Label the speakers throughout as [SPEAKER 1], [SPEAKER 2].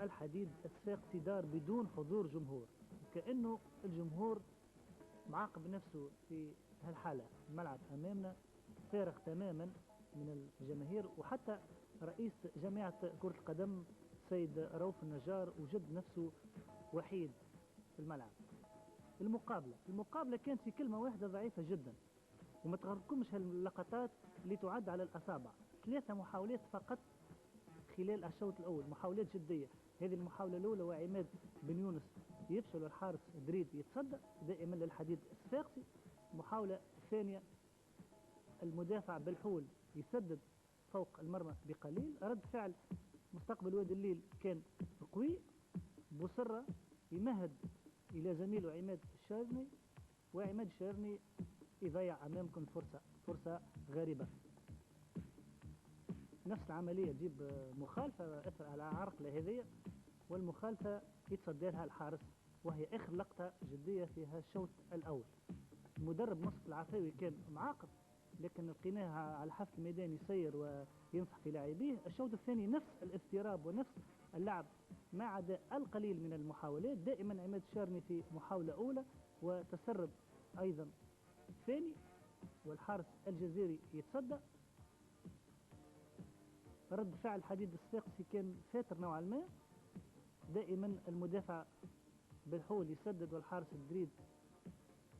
[SPEAKER 1] الحديد الصفاقسي دار بدون حضور جمهور، كأنه الجمهور معاقب نفسه في هالحالة. الملعب أمامنا فارغ تماما من الجماهير، وحتى رئيس جامعة كرة القدم سيد رؤوف النجار وجد نفسه وحيد في الملعب. المقابلة كانت في كلمة واحدة ضعيفة جدا، وما تغركمش هاللقطات اللي تعد على الأصابع. 3 محاولات فقط خلال الشوط الأول، محاولات جدية. هذه المحاولة الأولى وعماد بن يونس يفشل، الحارس دريد يتصدى دائما للحديد الصفاقسي. المحاولة الثانية المدافع بالحول يسدد فوق المرمى بقليل. رد فعل مستقبل وادي الليل كان قوي، بوسرة يمهد إلى زميله عماد الشارني، وعماد الشارني يضيع أمامكم فرصة غريبة. نفس العملية تجيب مخالفة أثر على عرقلة هذه، والمخالفة يتصدى لها الحارس، وهي آخر لقطة جدية في هالشوط الأول. المدرب نصف العفاوي كان معاقب، لكن لقيناه على الحافة الميدان يسير وينصح في لاعبيه. الشوط الثاني نفس الاضطراب ونفس اللعب، ما عدا القليل من المحاولات. دائما عماد الشارني في محاولة أولى وتسرب أيضا ثاني، والحارس الجزيري يتصدى. رد فعل الحديد الصفاقسي كان فاتر نوعا ما، دائما المدافع بالحول يسدد والحارس الجريد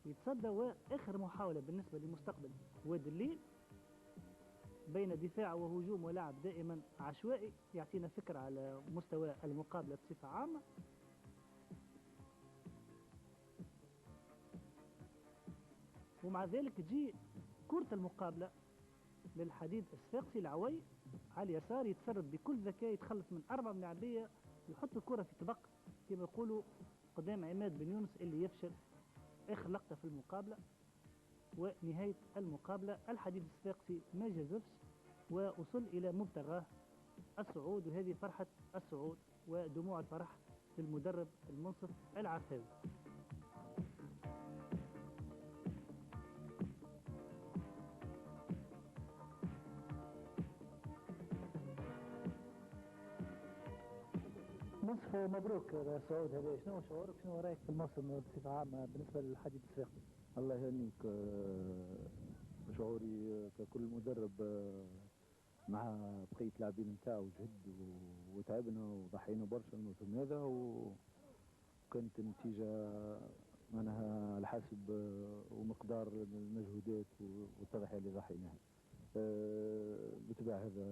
[SPEAKER 1] يتصدى. واخر محاولة بالنسبة لمستقبل وادي الليل بين دفاع وهجوم ولعب دائما عشوائي، يعطينا فكرة على مستوى المقابلة بصفة عامة. ومع ذلك تجي كرة المقابلة للحديد الصفاقسي العوي على اليسار، يتسرب بكل ذكاء، يتخلص من 4 ملاعبية، يحط الكرة في طبق كما يقولوا قدام عماد بن يونس اللي يفشل. آخر لقطة في المقابلة ونهاية المقابلة، الحديد الصفاقسي ما جازفش ووصل إلى مبتغاه الصعود، وهذه فرحة الصعود ودموع الفرح للمدرب المنصف العفاوي. نصف مبروك الصعود هذا، شنو شعورك، شنو رايك في الموسم بصفة عامة بالنسبة للحديد الصفاقسي؟
[SPEAKER 2] الله يهنيك. شعوري ككل مدرب مع بقية لاعبين نتاعو جهد وتعبنا وضحينا برشا الموسم هذا، وكانت النتيجة معناها على حسب ومقدار المجهودات والتضحية اللي ضحيناها. بالطبع هذا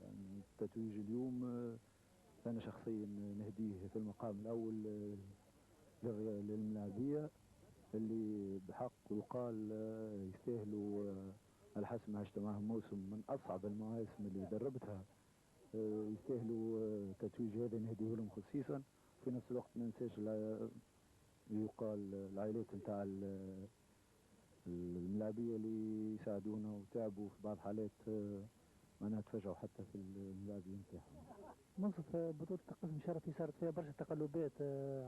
[SPEAKER 2] يعني التتويج اليوم أنا شخصيا نهديه في المقام الأول للملاعبية اللي بحق يقال يستاهلوا على حسب ما عشت معهم موسم من أصعب المواسم اللي دربتها، يستاهلوا تتويج هذا نهديه لهم خصيصا. في نفس الوقت ما ننساش يقال العائلات نتاع الملاعبية اللي يساعدونا وتعبوا في بعض حالات معناها تفاجئوا حتى في الملاعبية نتاعهم.
[SPEAKER 1] منصف بطولة القسم شرفي صارت فيها برشا تقلبات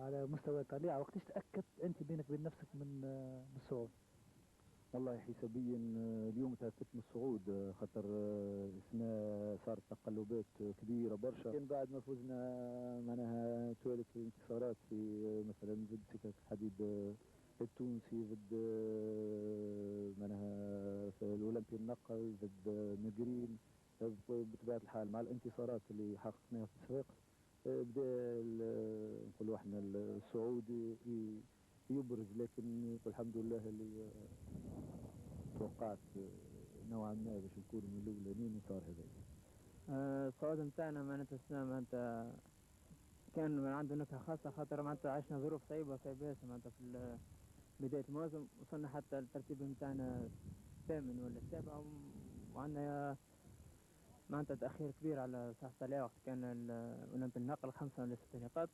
[SPEAKER 1] على مستوى الطليعة، وقتاش تأكدت أنت بينك وبين نفسك من الصعود؟
[SPEAKER 2] والله حسابيا اليوم تأكدت من الصعود، خاطر السنة صارت تقلبات كبيرة برشا. كان بعد ما فزنا معناها توالت الانتصارات في مثلا ضد سكك الحديد التونسي، ضد معناها في الأولمبي النقل، ضد نجرين. بطبيعة الحال مع الانتصارات اللي حققناها في الصفاقس بدا نقولوا احنا الصعود يبرز، لكن الحمد لله اللي توقعت نوعا ما باش نكون من الاولانيين وصار هذا.
[SPEAKER 3] الصعود نتاعنا معناتها السنة معناتها كان عنده نكهة خاصة، خاطر معناتها عشنا ظروف صعيبة معناتها في بداية الموسم. وصلنا حتى الترتيب نتاعنا الثامن ولا السابع، وعندنا معناتها تأخير كبير على صح الطليعة وقت كان الأولمبي النقل 5 ولا 6 نقاط.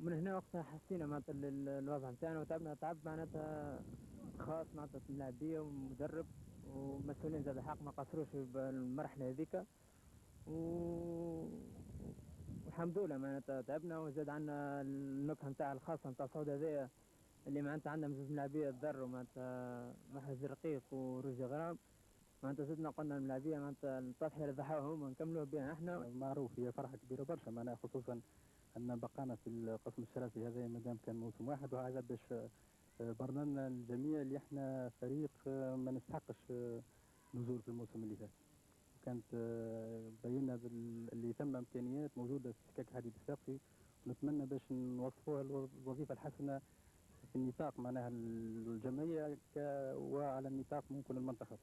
[SPEAKER 3] ومن هنا وقتها حسينا معناتها الوضع نتاعنا وتعبنا تعب معناتها خاص معناتها اللاعبية ومدرب ومسؤولين زاد الحق ما قصروش بالمرحلة هذيك. والحمد لله معناتها تعبنا وزاد عندنا النكهة نتاع الخاصة نتاع الصعود هذايا اللي معناتها عندنا زوج ملاعبية تضروا معناتها محرز رقيق ورشدي غرام. معناتها زدنا قلنا الملاعبية معناتها التضحية اللي ضحاوها هما نكملوها بها احنا.
[SPEAKER 1] معروف هي فرحة كبيرة برشا معناها، خصوصا
[SPEAKER 4] أن بقانا في القسم الشرفي هذا مادام كان موسم واحد، وهذا باش برنا الجميع اللي احنا فريق ما نستحقش نزول في الموسم اللي فات. كانت بينا اللي ثم إمكانيات موجودة في سكك حديد الساقي، ونتمنى باش نوظفوها الوظيفة الحسنة في النطاق معناها الجمعية وعلى النطاق ممكن المنتخب.